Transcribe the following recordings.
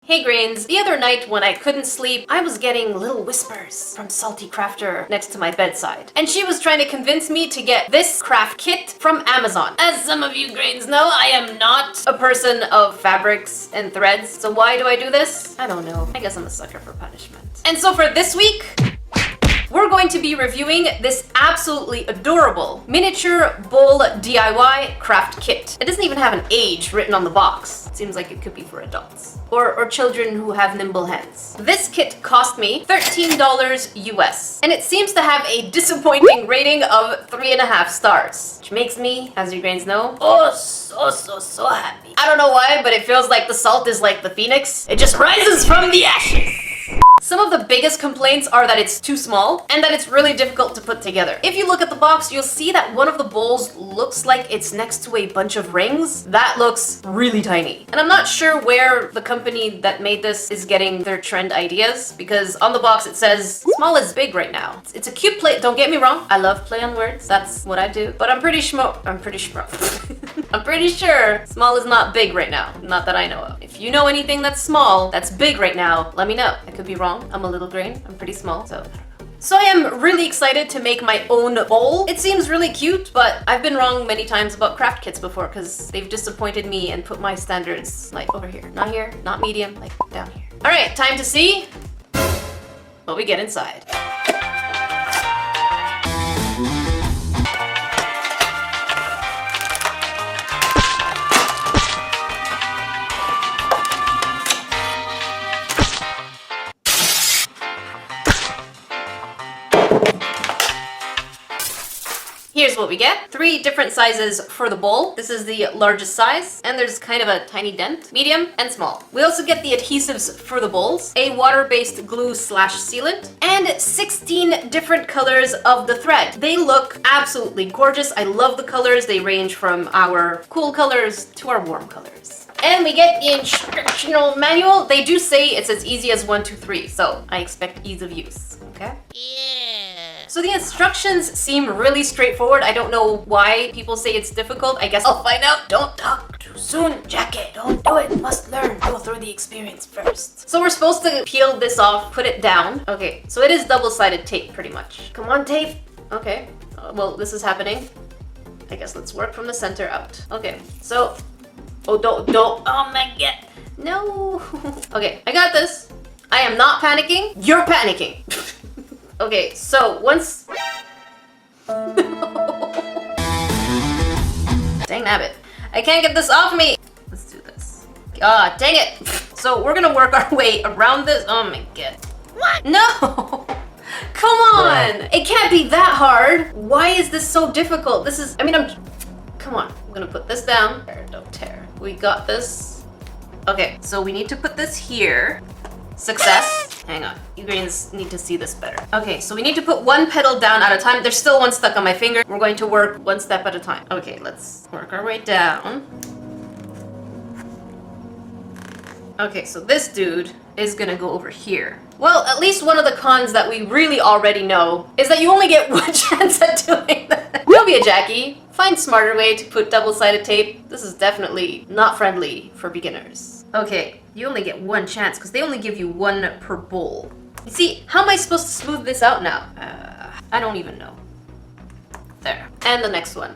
Hey Grains, the other night when I couldn't sleep, I was getting little whispers from SaltEcrafter next to my bedside. And she was trying to convince me to get this craft kit from Amazon. As some of you Grains know, I am not a person of fabrics and threads. So why do I do this? I don't know. I guess I'm a sucker for punishment. And so for this week, we're going to be reviewing this absolutely adorable miniature bowl DIY craft kit. It doesn't even have an age written on the box. It seems like it could be for adults or children who have nimble hands. This kit cost me $13 US, and it seems to have a disappointing rating of 3.5 stars, which makes me, as you Grains know, so happy. I don't know why, but it feels like the salt is like the phoenix. It just rises from the ashes. Some of the biggest complaints are that it's too small and that it's really difficult to put together. If you look at the box, you'll see that one of the bowls looks like it's next to a bunch of rings. That looks really tiny. And I'm not sure where the company that made this is getting their trend ideas, because on the box it says small is big right now. It's a cute play. Don't get me wrong. I love play on words. That's what I do. But I'm pretty sure I'm pretty sure small is not big right now. Not that I know of. If you know anything that's small, that's big right now, let me know. I could be wrong. I'm a little grain. I'm pretty small, so I don't know. So I am really excited to make my own bowl. It seems really cute, but I've been wrong many times about craft kits before because they've disappointed me and put my standards like over here. Not here, not medium, like down here. All right, time to see what we get inside. Here's what we get. 3 different sizes for the bowl. This is the largest size, and there's kind of a tiny dent, medium, and small. We also get the adhesives for the bowls, a water-based glue/sealant, and 16 different colors of the thread. They look absolutely gorgeous. I love the colors. They range from our cool colors to our warm colors. And we get the instructional manual. They do say it's as easy as 1, 2, 3, so I expect ease of use, okay? Yeah. So the instructions seem really straightforward. I don't know why people say it's difficult. I guess I'll find out. Don't talk too soon, Jackie. Don't do it. Must learn. Go through the experience first. So we're supposed to peel this off, put it down. Okay, so it is double-sided tape pretty much. Come on, tape. Okay, well, this is happening. I guess let's work from the center out. Okay, so, don't, oh my God. No. Okay, I got this. I am not panicking. You're panicking. Okay, so once... Dang nabbit. I can't get this off me! Let's do this. Ah, dang it! So we're gonna work our way around this. Oh my God. What? No! Come on! It can't be that hard! Why is this so difficult? This is... Come on. I'm gonna put this down. Don't tear. We got this. Okay, so we need to put this here. Success. Hang on, you Grains need to see this better. Okay, so we need to put one petal down at a time. There's still one stuck on my finger. We're going to work one step at a time. Okay, let's work our way down. Okay, so this dude is gonna go over here. Well, at least one of the cons that we really already know is that you only get one chance at doing that. Don't be a Jackie. Find smarter way to put double-sided tape. This is definitely not friendly for beginners. Okay, you only get one chance because they only give you one per bowl. You see, how am I supposed to smooth this out now? I don't even know. There. And the next one.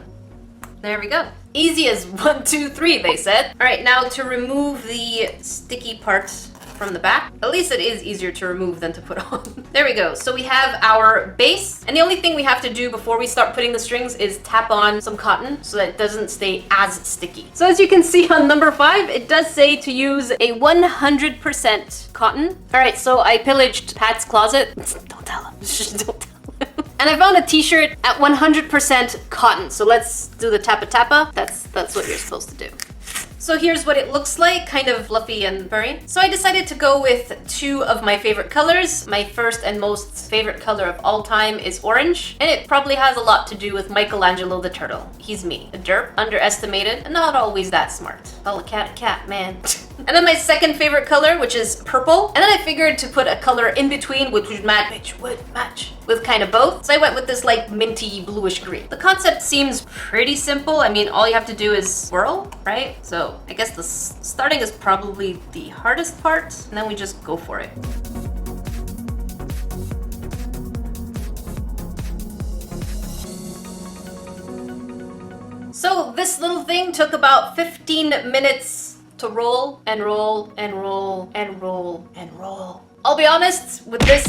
There we go. Easy as 1, 2, 3, they said. All right, now to remove the sticky part from the back. At least it is easier to remove than to put on. There we go. So we have our base, and the only thing we have to do before we start putting the strings is tap on some cotton so that it doesn't stay as sticky. So as you can see on number 5, it does say to use a 100% cotton. All right, so I pillaged Pat's closet. Don't tell him. Don't tell him. And I found a t-shirt at 100% cotton. So let's do the tappa. That's what you're supposed to do. So here's what it looks like, kind of fluffy and furry. So I decided to go with 2 of my favorite colors. My first and most favorite color of all time is orange, and it probably has a lot to do with Michelangelo the turtle. He's me, a derp, underestimated, and not always that smart. Call a cat, man. And then my second favorite color, which is purple. And then I figured to put a color in between, which would match with kind of both. So I went with this like minty bluish green. The concept seems pretty simple. I mean, all you have to do is swirl, right? So So I guess the starting is probably the hardest part, and then we just go for it. So this little thing took about 15 minutes to roll and roll and roll and roll and roll. I'll be honest with this,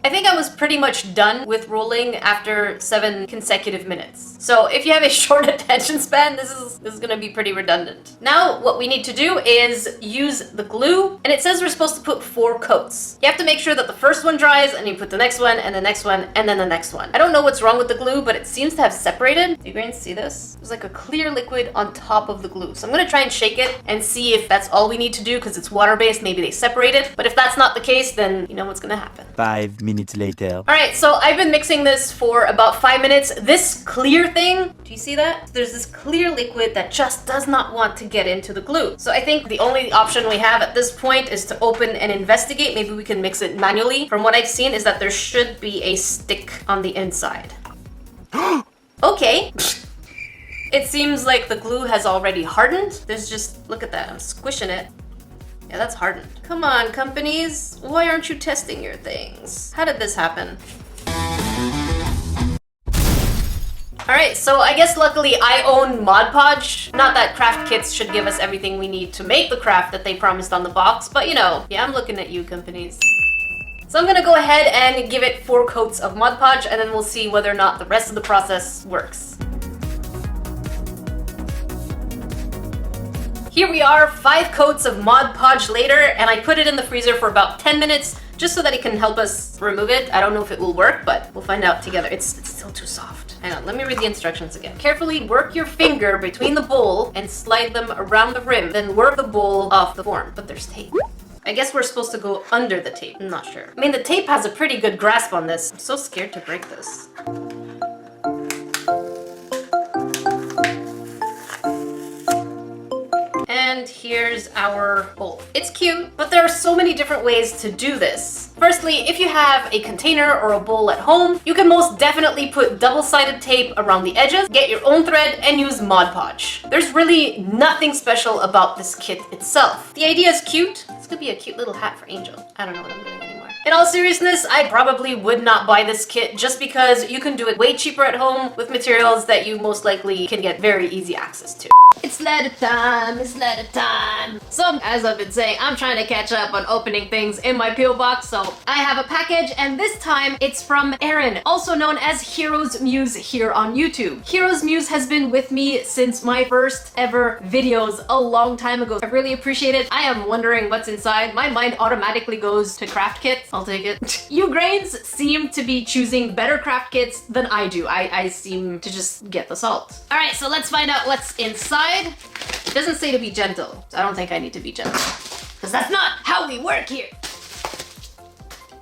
I think I was pretty much done with rolling after 7 consecutive minutes. So if you have a short attention span, this is gonna be pretty redundant. Now what we need to do is use the glue, and it says we're supposed to put 4 coats. You have to make sure that the first one dries, and you put the next one, and the next one, and then the next one. I don't know what's wrong with the glue, but it seems to have separated. Do you guys see this? There's like a clear liquid on top of the glue. So I'm gonna try and shake it and see if that's all we need to do, because it's water-based, maybe they separated. But if that's not the case, then you know what's gonna happen. 5 minutes later. All right, so I've been mixing this for about 5 minutes. This clear thing, do you see that? There's this clear liquid that just does not want to get into the glue. So I think the only option we have at this point is to open and investigate. Maybe we can mix it manually. From what I've seen is that there should be a stick on the inside. Okay. It seems like the glue has already hardened. There's just, look at that, I'm squishing it. Yeah, that's hardened. Come on, companies. Why aren't you testing your things? How did this happen? Alright, so I guess luckily I own Mod Podge. Not that craft kits should give us everything we need to make the craft that they promised on the box, but you know, yeah, I'm looking at you, companies. So I'm gonna go ahead and give it 4 coats of Mod Podge, and then we'll see whether or not the rest of the process works. Here we are, 5 coats of Mod Podge later, and I put it in the freezer for about 10 minutes just so that it can help us remove it. I don't know if it will work, but we'll find out together. It's still too soft. Hang on, let me read the instructions again. Carefully work your finger between the bowl and slide them around the rim. Then work the bowl off the form, but there's tape. I guess we're supposed to go under the tape. I'm not sure. I mean, the tape has a pretty good grasp on this. I'm so scared to break this. And here's our bowl. It's cute, but there are so many different ways to do this. Firstly, if you have a container or a bowl at home, you can most definitely put double-sided tape around the edges, get your own thread, and use Mod Podge. There's really nothing special about this kit itself. The idea is cute. This could be a cute little hat for Angel. I don't know what I'm doing anymore. In all seriousness, I probably would not buy this kit just because you can do it way cheaper at home with materials that you most likely can get very easy access to. It's letter time, it's letter time. So, as I've been saying, I'm trying to catch up on opening things in my P.O. box, so I have a package, and this time it's from Erin, also known as Heroes Muse here on YouTube. Heroes Muse has been with me since my first ever videos a long time ago. I really appreciate it. I am wondering what's inside. My mind automatically goes to craft kits. I'll take it. You grains seem to be choosing better craft kits than I do. I seem to just get the salt. All right, so let's find out what's inside. It doesn't say to be gentle, so I don't think I need to be gentle. Because that's not how we work here.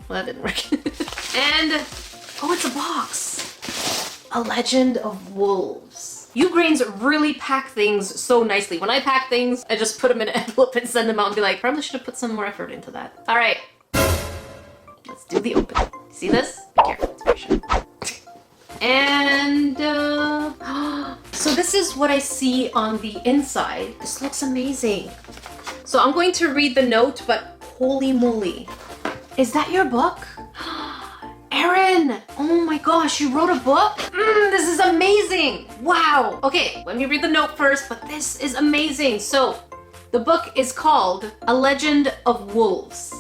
Well, that didn't work. And, oh, it's a box. A Legend of Wolves. You grains really pack things so nicely. When I pack things, I just put them in an envelope and send them out and be like, probably should have put some more effort into that. All right, let's do the open. See this? Be careful, it's very sharp. And so this is what I see on the inside. This looks amazing. So I'm going to read the note, but holy moly. Is that your book? Erin! Oh my gosh, you wrote a book? This is amazing! Wow! Okay, let me read the note first, but this is amazing. So the book is called A Legend of Wolves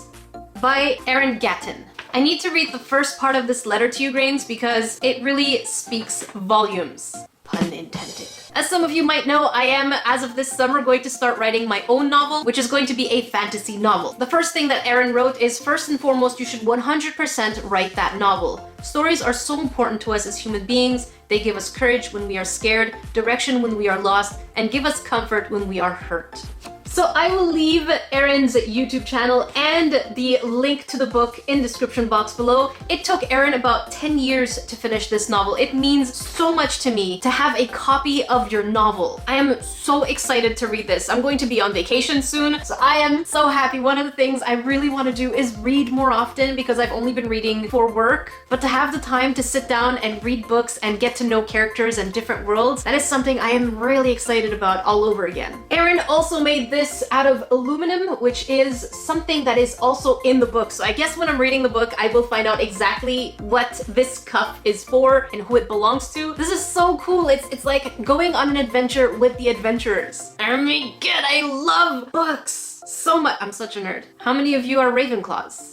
by Erin Gatton. I need to read the first part of this letter to you, grains, because it really speaks volumes. Pun intended. As some of you might know, I am, as of this summer, going to start writing my own novel, which is going to be a fantasy novel. The first thing that Erin wrote is, first and foremost, you should 100% write that novel. Stories are so important to us as human beings. They give us courage when we are scared, direction when we are lost, and give us comfort when we are hurt. So I will leave Erin's YouTube channel and the link to the book in the description box below. It took Erin about 10 years to finish this novel. It means so much to me to have a copy of your novel. I am so excited to read this. I'm going to be on vacation soon, so I am so happy. One of the things I really want to do is read more often because I've only been reading for work, but to have the time to sit down and read books and get to know characters and different worlds, that is something I am really excited about all over again. Erin also made this out of aluminum, which is something that is also in the book. So I guess when I'm reading the book, I will find out exactly what this cup is for and who it belongs to. This is so cool. It's like going on an adventure with the adventurers. Oh my god, I love books so much. I'm such a nerd. How many of you are Ravenclaws?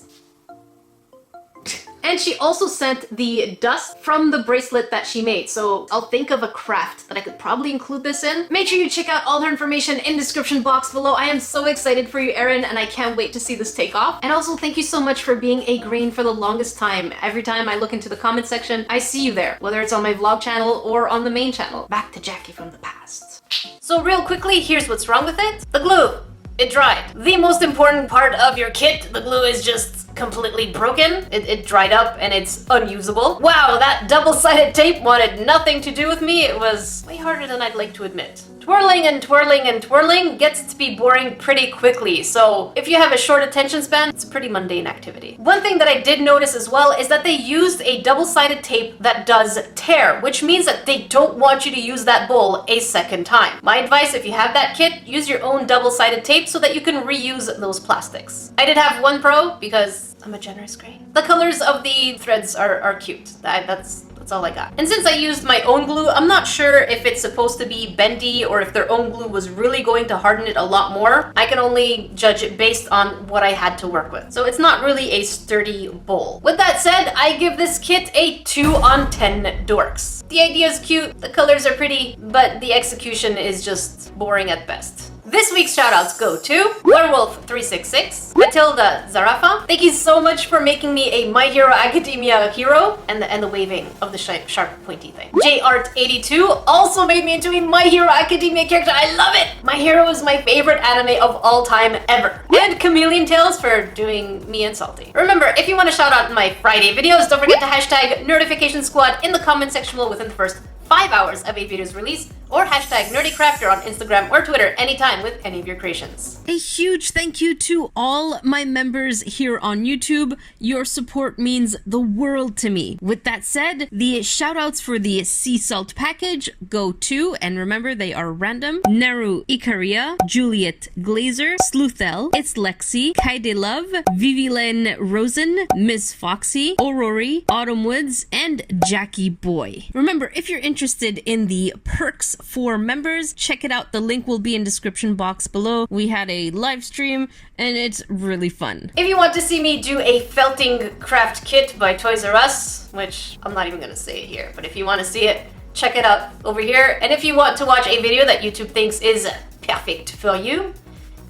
And she also sent the dust from the bracelet that she made. So I'll think of a craft that I could probably include this in. Make sure you check out all her information in the description box below. I am so excited for you, Erin, and I can't wait to see this take off. And also thank you so much for being a grain for the longest time. Every time I look into the comment section, I see you there, whether it's on my vlog channel or on the main channel. Back to Jackie from the past. So real quickly, here's what's wrong with it. The glue. It dried. The most important part of your kit, the glue, is just completely broken. It dried up and it's unusable. Wow, that double-sided tape wanted nothing to do with me. It was way harder than I'd like to admit. Twirling and twirling and twirling gets to be boring pretty quickly, so if you have a short attention span, it's a pretty mundane activity. One thing that I did notice as well is that they used a double-sided tape that does tear, which means that they don't want you to use that bowl a second time. My advice, if you have that kit, use your own double-sided tape so that you can reuse those plastics. I did have one pro because I'm a generous grain. The colors of the threads are cute. That's all I got. And since I used my own glue, I'm not sure if it's supposed to be bendy or if their own glue was really going to harden it a lot more. I can only judge it based on what I had to work with. So it's not really a sturdy bowl. With that said, I give this kit a 2 on 10 dorks. The idea is cute, the colors are pretty, but the execution is just boring at best. This week's shoutouts go to Werewolf366, Matilda Zarafa. Thank you so much for making me a My Hero Academia hero, and the waving of the sharp pointy thing. JArt82 also made me into a My Hero Academia character. I love it! My Hero is my favorite anime of all time ever. And Chameleon Tales for doing me and Salty. Remember, if you want to shout out my Friday videos, don't forget to hashtag Nerdification Squad in the comment section below within the first 5 hours of a video's release, or hashtag NerdECrafter on Instagram or Twitter anytime with any of your creations. A huge thank you to all my members here on YouTube. Your support means the world to me. With that said, the shoutouts for the sea salt package go to, and remember they are random, Naru Ikaria, Juliet Glazer, Sluthel, It's Lexi, Kaide Love, Vivilen Rosen, Miss Foxy, Aurori, Autumn Woods, and Jackie Boy. Remember, if you're interested in the perks for members, check it out. The link will be in the description box below. We had a live stream and it's really fun. If you want to see me do a felting craft kit by Toys R Us, which I'm not even gonna say it here, but if you want to see it, check it out over here. And if you want to watch a video that YouTube thinks is perfect for you,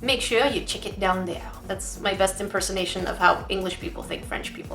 make sure you check it down there. That's my best impersonation of how English people think French people